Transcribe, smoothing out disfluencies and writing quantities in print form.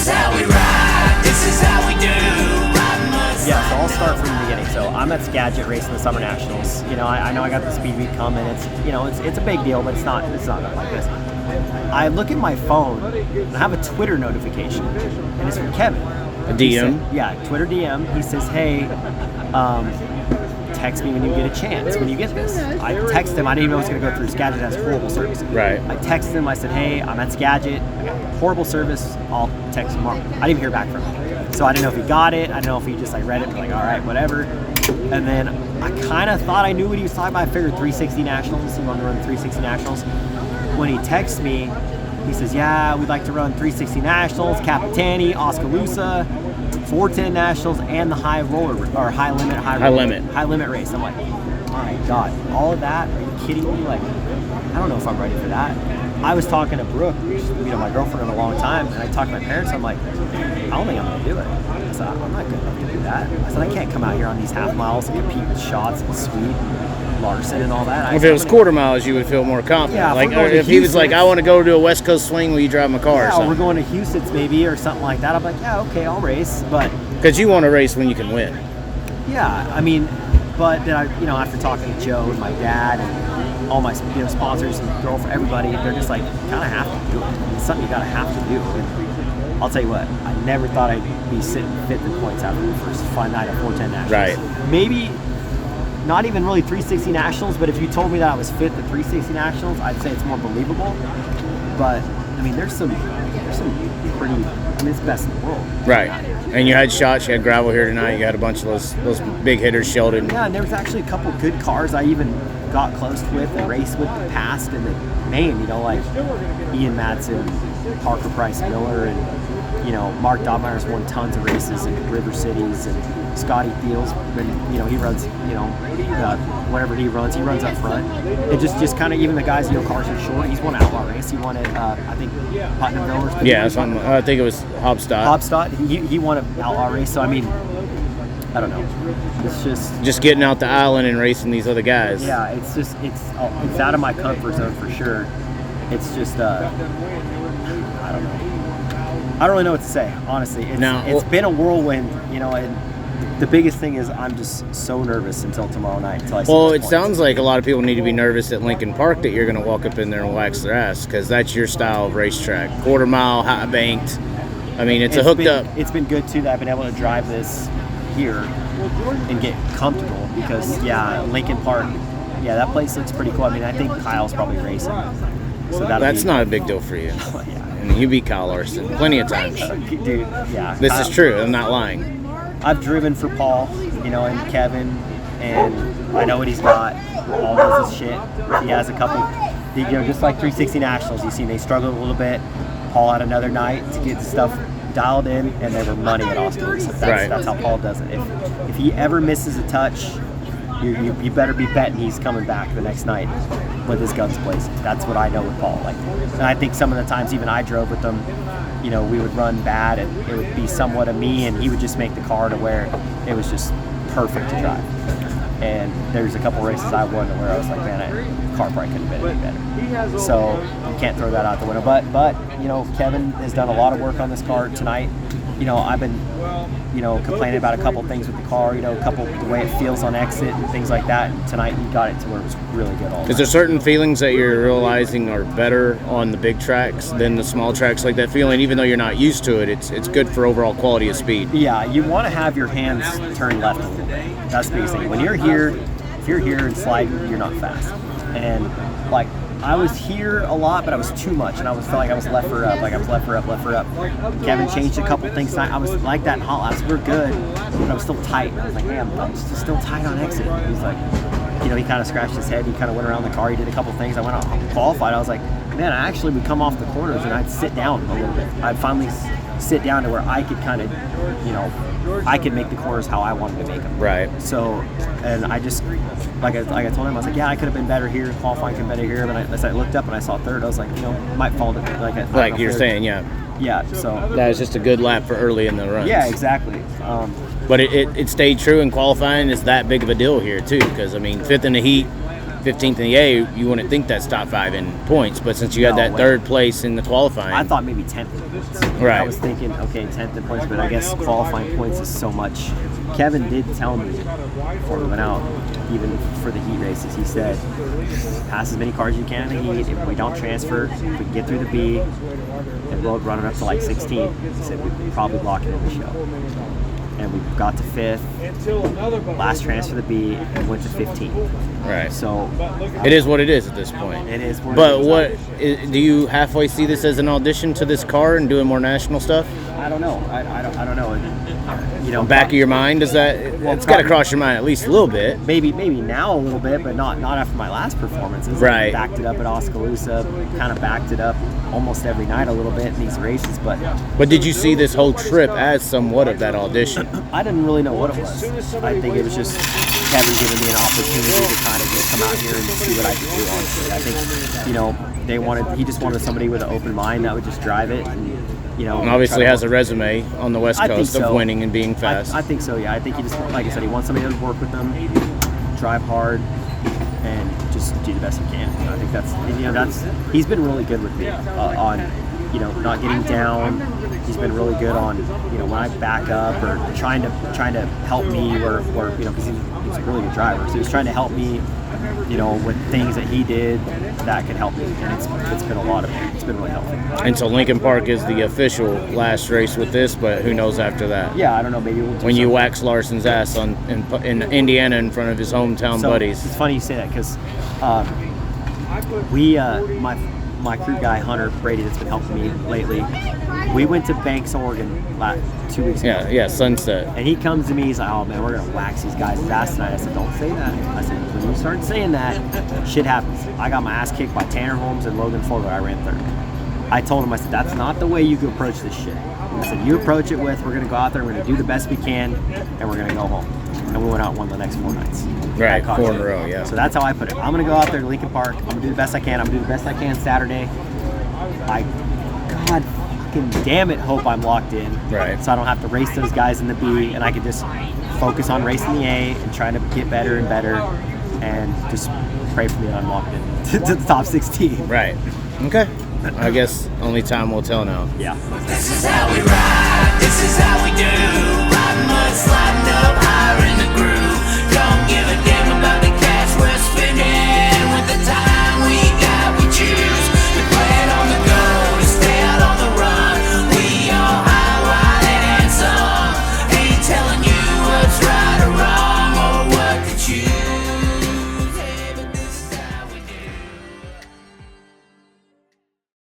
is how we ride. This is how we do. Yeah, so I'll start from the beginning. So I'm at Skagit racing the Summer Nationals. You know, I know I got the speed week coming. It's, you know, it's a big deal, but it's not like this. I look at my phone and I have a Twitter notification, and it's from Kevin. A DM? Twitter DM. He says, hey, text me when you get a chance, when you get this. I text him. I didn't even know it was going to go through. Skagit has horrible service. Right. I texted him. I said, hey, I'm at Skagit. I got horrible service. I'll text him tomorrow. I didn't hear back from him. So I didn't know if he got it. I didn't know if he just like read it and like, all right, whatever. And then I kind of thought I knew what he was talking about. I figured 360 Nationals. He wanted to run 360 Nationals. When he texts me, he says, yeah, we'd like to run 360 Nationals, Capitani, Oskaloosa, 410 Nationals, and the high limit race. I'm like, oh my God, all of that? Are you kidding me? Like, I don't know if I'm ready for that. I was talking to Brooke, my girlfriend in a long time, and I talked to my parents. I'm like, I don't think I'm going to do it. I said, I'm not good enough to do that. I said, I can't come out here on these half miles and compete with Shots and Sweet and Larson and all that. If it was quarter miles, you would feel more confident. Yeah, like if he was like, I want to go to a West Coast swing, will you drive my car or something? We're going to Houston's maybe or something like that. I'm like, yeah, okay, I'll race. But because you want to race when you can win. Yeah, I mean, but then after talking to Joe and my dad and all my sponsors and girlfriend, everybody, they're just like, you kind of have to do it. It's something you gotta have to do. And I'll tell you what, I never thought I'd be sitting fifth in points after the first fun night at 410 Nationals. Right. Maybe not even really 360 Nationals, but if you told me that I was fifth at 360 Nationals, I'd say it's more believable. But I mean, there's some pretty. I mean, it's the best in the world. Right. And you had Shots, you had gravel here tonight. You had a bunch of those big hitters, Sheldon. Yeah, and there was actually a couple good cars I even got close with and raced with the past in the main, like Ian Madsen, Parker Price Miller, and Mark Dobmeyer's won tons of races in River Cities, and Scotty Thiels, when he runs, whatever he runs up front. And just kind of even the guys, cars are short. He's won an outlaw race. He won at I think Putnamville. Yeah, I think it was Hobstadt. He won an outlaw race. So I mean, I don't know. It's just getting out the island and racing these other guys. Yeah, it's out of my comfort zone for sure. It's just I don't know. I don't really know what to say, honestly. It's been a whirlwind, and the biggest thing is I'm just so nervous until tomorrow night. It sounds like a lot of people need to be nervous at Lincoln Park that you're going to walk up in there and wax their ass, because that's your style of racetrack. Quarter mile, high banked. I mean, it's up. It's been good, too, that I've been able to drive this here and get comfortable, because, Lincoln Park, that place looks pretty cool. I mean, I think Kyle's probably racing. So that's not a big deal for you. Yeah. I mean, you beat Kyle Larson plenty of times. Dude, yeah. This is true. I'm not lying. I've driven for Paul, and Kevin, and I know what he's got. All knows his shit. He has a couple, just like 360 Nationals, you see they struggled a little bit. Paul had another night to get stuff dialed in, and they were money at Austin. So that's how Paul does it. If he ever misses a touch, you better be betting he's coming back the next night with his guns blazing. That's what I know with Paul. And I think some of the times even I drove with him, we would run bad, and it would be somewhat of me, and he would just make the car to where it was just perfect to drive. And there's a couple races I won where I was like, man, the car probably couldn't have been any better. So you can't throw that out the window. But Kevin has done a lot of work on this car tonight. I've been, complaining about a couple things with the car, the way it feels on exit and things like that. And tonight he got it to where it was really good all the time. Is there certain feelings that you're realizing are better on the big tracks than the small tracks? Like that feeling, even though you're not used to it, it's good for overall quality of speed. Yeah, you want to have your hands turn left a little bit. That's the biggest thing. When you're here, if you're here and sliding, you're not fast. And I was here a lot, but I was too much, and I felt like I was left for up, left for up. Kevin changed a couple things tonight. I was like that in hot laps. We're good, but I was still tight. I was like, man, I'm still tight on exit. He's like, he kind of scratched his head. He kind of went around the car. He did a couple things. I went out qualified. I was like, man, I actually would come off the corners and I'd sit down a little bit. I'd finally sit down to where I could kind of, I could make the corners how I wanted to make them. Right. So, and I just, like I told him, I was like, yeah, I could have been better here, qualifying could have been better here. But as I looked up and I saw third, I was like, might fall to like you're saying, yeah. Yeah. So that was just a good lap for early in the run. Yeah, exactly. But it stayed true in qualifying. It's that big of a deal here too, because I mean, fifth in the heat 15th in the A, you wouldn't think that's top 5 in points. But since you had that third place in the qualifying, I thought maybe 10th in points. Right. I was thinking, okay, 10th in points, but I guess qualifying points is so much. Kevin did tell me before we went out, even for the heat races, he said, pass as many cars as you can in the heat. If we don't transfer, if we can get through the B, and we'll run it up to like 16. He said we'd probably block it in the show. And we got to 5th, last transfer the B, and went to 15. Right. So it is what it is at this point. it is. But do you halfway see this as an audition to this car and doing more national stuff? I don't know. I don't know. You know, Back of your mind, does that? It's got to cross your mind at least a little bit. Maybe now a little bit, but not after my last performances. Right. I backed it up at Oskaloosa, kind of backed it up almost every night a little bit in these races. But did you see this whole trip as somewhat of that audition? I didn't really know what it was. I think it was just Kevin giving me an opportunity to kind of just come out here and see what I could do. Honestly, I think he just wanted somebody with an open mind that would just drive it. And obviously has a resume on the West Coast of so. winning and being fast. I think so, yeah. I think he just, like I said, he wants somebody to work with him, drive hard, and just do the best he can. I think that's he's been really good with me on, not getting down. He's been really good on, when I back up or trying to help me or because he's a really good driver. So he's trying to help me, with things that he did that could help me, and it's been a lot of it. It's been really helpful. And so Lincoln Park is the official last race with this, but who knows after that? Yeah, I don't know. Maybe we'll do when you wax Larson's ass in Indiana in front of his hometown buddies. It's funny you say that because my crew guy Hunter Brady that's been helping me lately. We went to Banks, Oregon 2 weeks ago. Yeah, Sunset. And he comes to me, he's like, oh man, we're going to wax these guys' ass tonight. I said, don't say that. I said, when you start saying that, shit happens. I got my ass kicked by Tanner Holmes and Logan Fuller. I ran third. I told him, I said, that's not the way you can approach this shit. I said, you approach it with, we're going to go out there, we're going to do the best we can, and we're going to go home. And we went out and won the next 4 nights. Right, 4 in a row, yeah. So that's how I put it. I'm going to go out there to Lincoln Park. I'm going to do the best I can. I'm going to do the best I can Saturday. God fucking damn it, hope I'm locked in. Right. So I don't have to race those guys in the B, and I can just focus on racing the A and trying to get better and better, and just pray for me that I'm locked in to the top 16. Right. Okay. I guess only time will tell now. Yeah. This is how we ride. This is how we do.